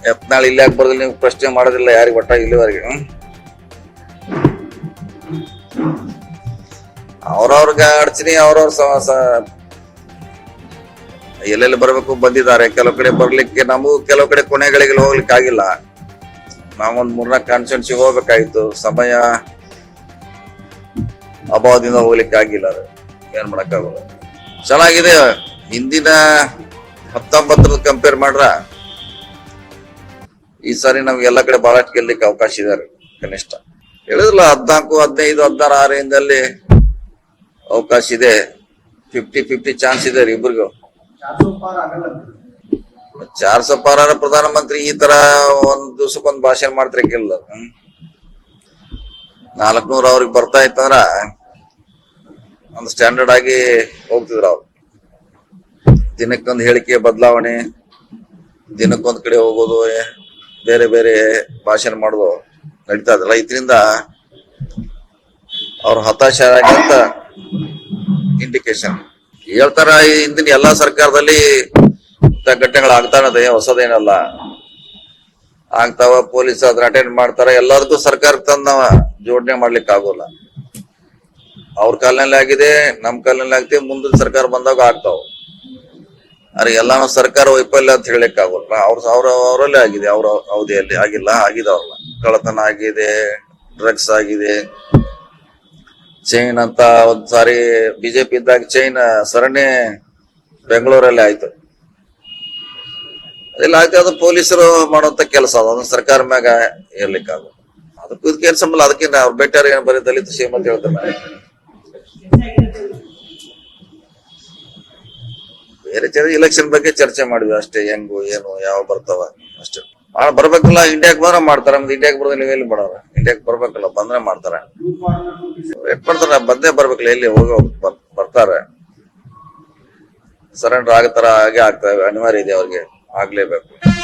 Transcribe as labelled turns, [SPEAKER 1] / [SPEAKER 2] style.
[SPEAKER 1] ಯತ್ನಾಳ್ ಇಲ್ಲಿ ಯಾಕೆ ಬರೋದಿಲ್ಲ, ನೀವು ಪ್ರಶ್ನೆ ಮಾಡೋದಿಲ್ಲ ಯಾರಿಗೆ ಒಟ್ಟ ಇಲ್ಲಿವರೆಗೆ. ಅವ್ರವ್ರಿಗೆ ಅಡಚಣೆ ಎಲ್ಲೆಲ್ಲಿ ಬರ್ಬೇಕು ಬಂದಿದ್ದಾರೆ. ಕೆಲವು ಕಡೆ ಬರ್ಲಿಕ್ಕೆ ನಮಗೂ ಕೆಲವು ಕಡೆ ಕೊನೆಗಳಿಗೆ ಹೋಗ್ಲಿಕ್ಕೆ ಆಗಿಲ್ಲ. ನಾವೊಂದ್ 3-4 ಕಾನ್ಸ್ಟಿಟ್ಯೂನ್ಸಿಗೆ ಹೋಗ್ಬೇಕಾಯ್ತು, ಸಮಯ ಅಭಾವದಿಂದ ಹೋಗ್ಲಿಕ್ಕೆ ಆಗಿಲ್ಲ. ಅದು ಏನ್ ಮಾಡಕ್ಕಾಗಲ್ಲ. ಚೆನ್ನಾಗಿದೆ. ಹಿಂದಿನ 19 ಕಂಪೇರ್ ಮಾಡ್ರ ಈ ಸಾರಿ ನಮ್ಗೆ ಎಲ್ಲ ಕಡೆ ಬಹಳಷ್ಟು ಗೆಲ್ಲಕ್ಕೆ ಅವಕಾಶ ಇದೆ. ಕನಿಷ್ಠ ಹೇಳಿದ್ರಲ್ಲ 14, 15, 16 ಆ ರೇಂಜಲ್ಲಿ ಅವಕಾಶ ಇದೆ. 50-50 ಚಾನ್ಸ್ ಇದೆ ಇಬ್ರಿಗೂ. 400 ಪಾರ ಪ್ರಧಾನಮಂತ್ರಿ ಈ ತರ ಒಂದ್ ದಿವ್ಸಕ್ಕೊಂದ್ ಭಾಷಣ ಮಾಡ್ತಿರಕ್ಕಿಲ್ಲ. 400 ಅವ್ರಿಗೆ ಬರ್ತಾ ಇತ್ತಂದ್ರ ಒಂದು ಸ್ಟ್ಯಾಂಡರ್ಡ್ ಆಗಿ ಹೋಗ್ತಿದ್ರು ಅವ್ರು. ದಿನಕ್ಕೊಂದು ಹೇಳಿಕೆ ಬದಲಾವಣೆ, ದಿನಕ್ಕೊಂದ್ ಕಡೆ ಹೋಗೋದು, ಬೇರೆ ಬೇರೆ ಭಾಷಣ ಮಾಡೋದು ನಡೀತಾ ಇದ್ರಲ್ಲ. ಇದರಿಂದ ಅವ್ರು ಹತಾಶ ಅಂತ ಇಂಡಿಕೇಶನ್ ಹೇಳ್ತಾರ. ಹಿಂದಿನ ಎಲ್ಲಾ ಸರ್ಕಾರದಲ್ಲಿ ಘಟನೆಗಳು ಆಗ್ತಾನದೆ, ಹೊಸದೇನಲ್ಲ, ಆಗ್ತಾವ. ಪೊಲೀಸ್ ಅದನ್ನ ಅಟೆಂಡ್ ಮಾಡ್ತಾರ. ಎಲ್ಲದಕ್ಕೂ ಸರ್ಕಾರಕ್ಕೆ ತಂದ ಜೋಡಣೆ ಮಾಡ್ಲಿಕ್ಕೆ ಆಗೋಲ್ಲ. ಅವ್ರ ಕಾಲನಲ್ಲಿ ಆಗಿದೆ, ನಮ್ ಕಾಲನಲ್ಲಿ ಆಗ್ತೇವೆ, ಮುಂದಿನ ಸರ್ಕಾರ ಬಂದಾಗ ಆಗ್ತಾವ. ಅರೆ ಎಲ್ಲಾನು ಸರ್ಕಾರ ವೈಫಲ್ಯ ಅಂತ ಹೇಳಕ್ ಆಗೋಲ್ಲ. ಅವರಲ್ಲೇ ಆಗಿದೆ, ಅವ್ರ ಅವಧಿಯಲ್ಲಿ ಆಗಿಲ್ಲ, ಆಗಿದವ್ರಲ್ಲ. ಕಳ್ಳತನ ಆಗಿದೆ, ಡ್ರಗ್ಸ್ ಆಗಿದೆ, ಚೈನ್ ಅಂತ ಒಂದ್ ಸಾರಿ ಬಿಜೆಪಿ ಇದ್ದಾಗ ಚೈನ್ ಸರಣಿ ಬೆಂಗಳೂರಲ್ಲಿ ಆಯ್ತು. ಅದೆಲ್ಲ ಆಯ್ತು. ಅದು ಪೊಲೀಸರು ಮಾಡುವಂತ ಕೆಲಸ, ಅದೊಂದು ಸರ್ಕಾರ ಮ್ಯಾಗ ಇರ್ಲಿಕ್ಕಾಗ. ಅದಕ್ಕೂ ಇದಕ್ಕೆ ಏನ್ ಸಂಬಂಧ? ಅದಕ್ಕಿಂತ ಅವ್ರು ಬೆಟ್ಟರ್ ಏನ್ ಬರೀ ದಲಿತ ಸೇಮ್ ಅಂತ ಹೇಳ್ತಾರೆ. ಬೇರೆ ಇಲೆಕ್ಷನ್ ಬಗ್ಗೆ ಚರ್ಚೆ ಮಾಡಿದ್ವಿ ಅಷ್ಟೇ. ಹೆಂಗು ಏನು ಯಾವ ಬರ್ತಾವ ಅಷ್ಟೇ. ಬರ್ಬೇಕಲ್ಲ. ಇಂಡಿಯಾಕ್ ಬಂದ್ರೆ ಮಾಡ್ತಾರ. ಇಂಡಿಯಾಕ್ ಬರೋದು ನೀವು ಎಲ್ಲಿ ಮಾಡೋರ? ಇಂಡಿಯಾಕ್ ಬರ್ಬೇಕಲ್ಲ, ಬಂದ್ರೆ ಮಾಡ್ತಾರ. ವೇಟ್ ಮಾಡ್ತಾರ, ಬಂದೇ ಬರ್ಬೇಕಲ್ಲ. ಎಲ್ಲಿ ಬರ್ತಾರೆ. ಸರೆಂಡರ್ ಆಗತಾರ, ಹಾಗೆ ಆಗ್ತವೆ. ಅನಿವಾರ್ಯ ಇದೆ ಅವ್ರಿಗೆ, ಆಗ್ಲೇಬೇಕು.